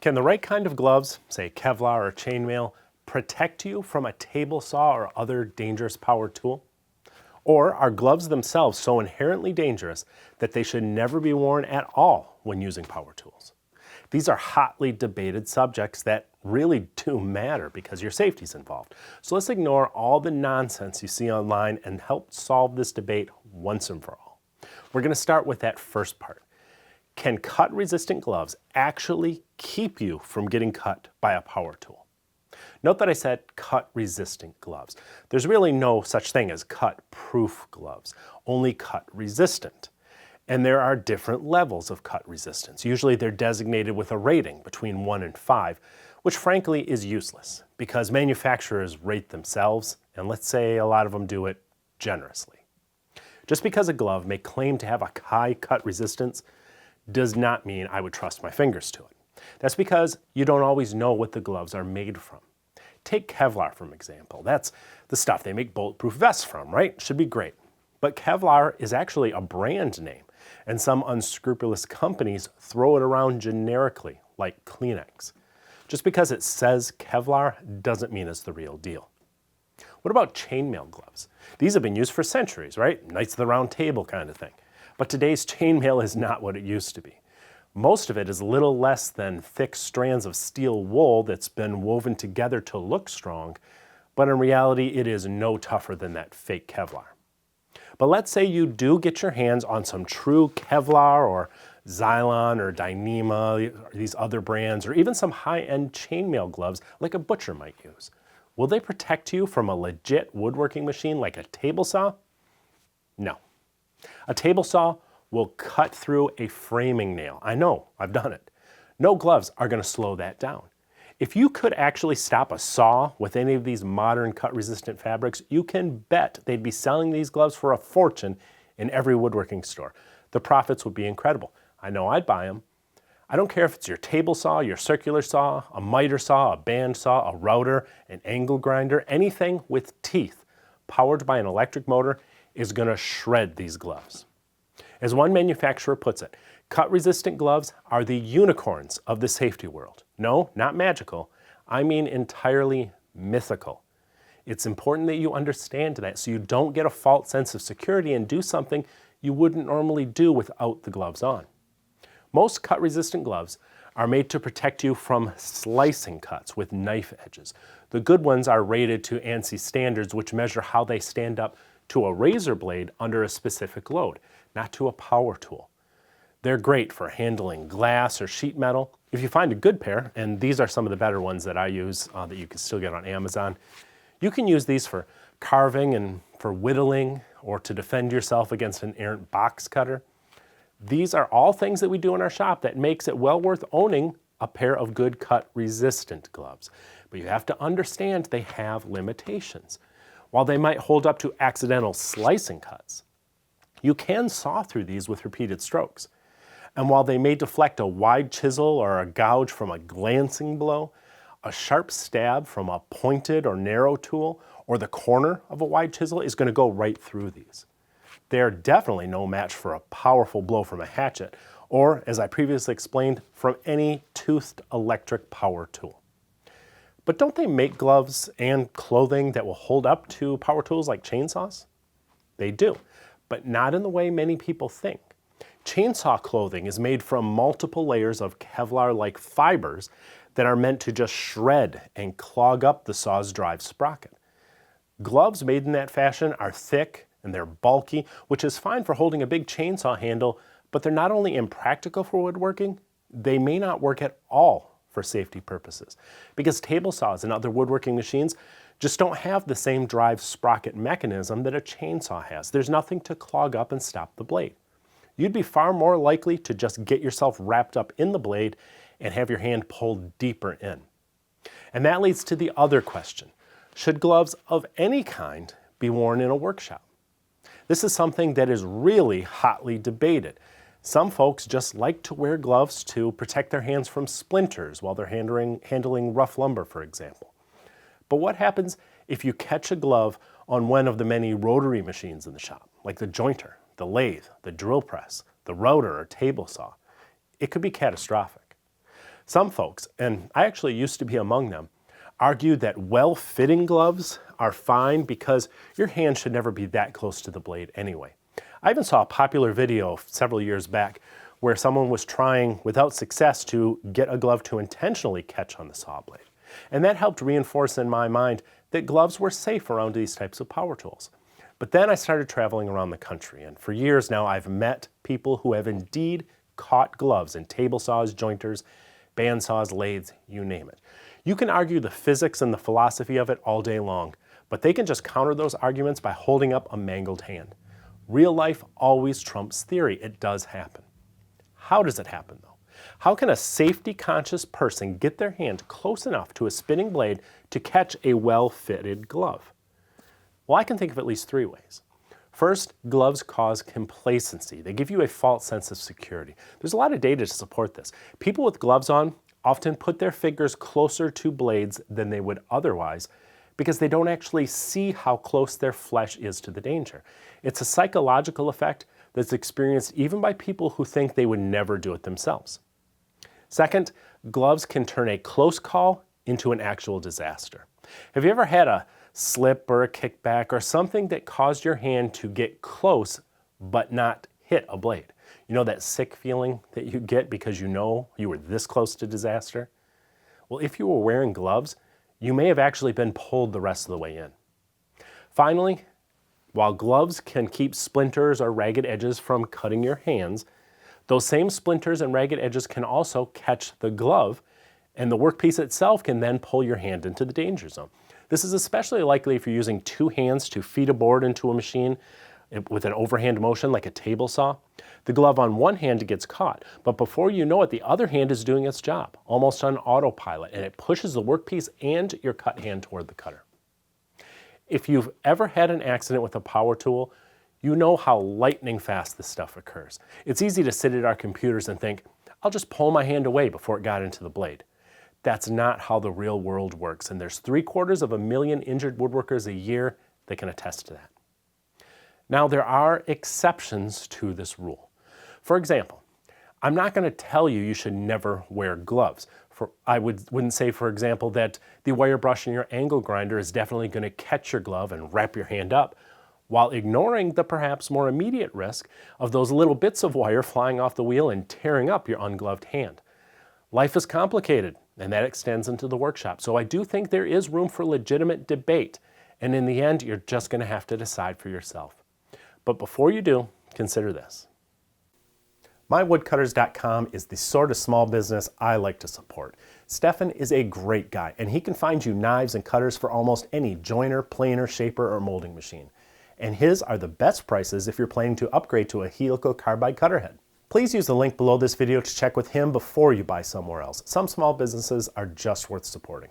Can the right kind of gloves, say Kevlar or chainmail, protect you from a table saw or other dangerous power tool? Or are gloves themselves so inherently dangerous that they should never be worn at all when using power tools? These are hotly debated subjects that really do matter because your safety's involved. So let's ignore all the nonsense you see online and help solve this debate once and for all. We're going to start with that first part. Can cut-resistant gloves actually keep you from getting cut by a power tool? Note that I said cut-resistant gloves. There's really no such thing as cut-proof gloves, only cut-resistant. And there are different levels of cut resistance. Usually they're designated with a rating between 1 and 5, which frankly is useless because manufacturers rate themselves, and let's say a lot of them do it generously. Just because a glove may claim to have a high cut resistance does not mean I would trust my fingers to it. That's because you don't always know what the gloves are made from. Take Kevlar, for example. That's the stuff they make bulletproof vests from, right? Should be great. But Kevlar is actually a brand name, and some unscrupulous companies throw it around generically, like Kleenex. Just because it says Kevlar doesn't mean it's the real deal. What about chainmail gloves? These have been used for centuries, right? Knights of the Round Table kind of thing. But today's chainmail is not what it used to be. Most of it is little less than thick strands of steel wool that's been woven together to look strong, but in reality it is no tougher than that fake Kevlar. But let's say you do get your hands on some true Kevlar or Xylon or Dyneema, or these other brands, or even some high-end chainmail gloves like a butcher might use. Will they protect you from a legit woodworking machine like a table saw? No. A table saw will cut through a framing nail. I know, I've done it. No gloves are going to slow that down. If you could actually stop a saw with any of these modern cut-resistant fabrics, you can bet they'd be selling these gloves for a fortune in every woodworking store. The profits would be incredible. I know I'd buy them. I don't care if it's your table saw, your circular saw, a miter saw, a band saw, a router, an angle grinder, anything with teeth powered by an electric motor is going to shred these gloves. As one manufacturer puts it, cut-resistant gloves are the unicorns of the safety world. No, not magical. I mean entirely mythical. It's important that you understand that so you don't get a false sense of security and do something you wouldn't normally do without the gloves on. Most cut-resistant gloves are made to protect you from slicing cuts with knife edges. The good ones are rated to ANSI standards, which measure how they stand up to a razor blade under a specific load, not to a power tool. They're great for handling glass or sheet metal. If you find a good pair, and these are some of the better ones that I use that you can still get on Amazon, you can use these for carving and for whittling or to defend yourself against an errant box cutter. These are all things that we do in our shop that makes it well worth owning a pair of good cut-resistant gloves. But you have to understand they have limitations. While they might hold up to accidental slicing cuts, you can saw through these with repeated strokes. And while they may deflect a wide chisel or a gouge from a glancing blow, a sharp stab from a pointed or narrow tool or the corner of a wide chisel is going to go right through these. They are definitely no match for a powerful blow from a hatchet or, as I previously explained, from any toothed electric power tool. But don't they make gloves and clothing that will hold up to power tools like chainsaws? They do, but not in the way many people think. Chainsaw clothing is made from multiple layers of Kevlar-like fibers that are meant to just shred and clog up the saw's drive sprocket. Gloves made in that fashion are thick and they're bulky, which is fine for holding a big chainsaw handle, but they're not only impractical for woodworking, they may not work at all for safety purposes, because table saws and other woodworking machines just don't have the same drive sprocket mechanism that a chainsaw has. There's nothing to clog up and stop the blade. You'd be far more likely to just get yourself wrapped up in the blade and have your hand pulled deeper in. And that leads to the other question. Should gloves of any kind be worn in a workshop? This is something that is really hotly debated. Some folks just like to wear gloves to protect their hands from splinters while they're handling rough lumber, for example. But what happens if you catch a glove on one of the many rotary machines in the shop, like the jointer, the lathe, the drill press, the router or table saw? It could be catastrophic. Some folks, and I actually used to be among them, argue that well-fitting gloves are fine because your hand should never be that close to the blade anyway. I even saw a popular video several years back where someone was trying, without success, to get a glove to intentionally catch on the saw blade. And that helped reinforce in my mind that gloves were safe around these types of power tools. But then I started traveling around the country, and for years now I've met people who have indeed caught gloves in table saws, jointers, band saws, lathes, you name it. You can argue the physics and the philosophy of it all day long, but they can just counter those arguments by holding up a mangled hand. Real life always trumps theory. It does happen. How does it happen though? How can a safety-conscious person get their hand close enough to a spinning blade to catch a well-fitted glove? Well, I can think of at least 3 ways. First, gloves cause complacency. They give you a false sense of security. There's a lot of data to support this. People with gloves on often put their fingers closer to blades than they would otherwise because they don't actually see how close their flesh is to the danger. It's a psychological effect that's experienced even by people who think they would never do it themselves. Second, gloves can turn a close call into an actual disaster. Have you ever had a slip or a kickback or something that caused your hand to get close but not hit a blade? You know that sick feeling that you get because you know you were this close to disaster? Well, if you were wearing gloves, you may have actually been pulled the rest of the way in. Finally, while gloves can keep splinters or ragged edges from cutting your hands, those same splinters and ragged edges can also catch the glove, and the workpiece itself can then pull your hand into the danger zone. This is especially likely if you're using 2 hands to feed a board into a machine with an overhand motion like a table saw. The glove on one hand gets caught, but before you know it, the other hand is doing its job, almost on autopilot, and it pushes the workpiece and your cut hand toward the cutter. If you've ever had an accident with a power tool, you know how lightning fast this stuff occurs. It's easy to sit at our computers and think, I'll just pull my hand away before it got into the blade. That's not how the real world works, and there's 750,000 injured woodworkers a year that can attest to that. Now, there are exceptions to this rule. For example, I'm not going to tell you should never wear gloves. I wouldn't say, for example, that the wire brush in your angle grinder is definitely going to catch your glove and wrap your hand up, while ignoring the perhaps more immediate risk of those little bits of wire flying off the wheel and tearing up your ungloved hand. Life is complicated, and that extends into the workshop. So I do think there is room for legitimate debate, and in the end, you're just going to have to decide for yourself. But before you do, consider this. MyWoodcutters.com is the sort of small business I like to support. Stefan is a great guy, and he can find you knives and cutters for almost any joiner, planer, shaper, or molding machine. And his are the best prices if you're planning to upgrade to a helical carbide cutter head. Please use the link below this video to check with him before you buy somewhere else. Some small businesses are just worth supporting.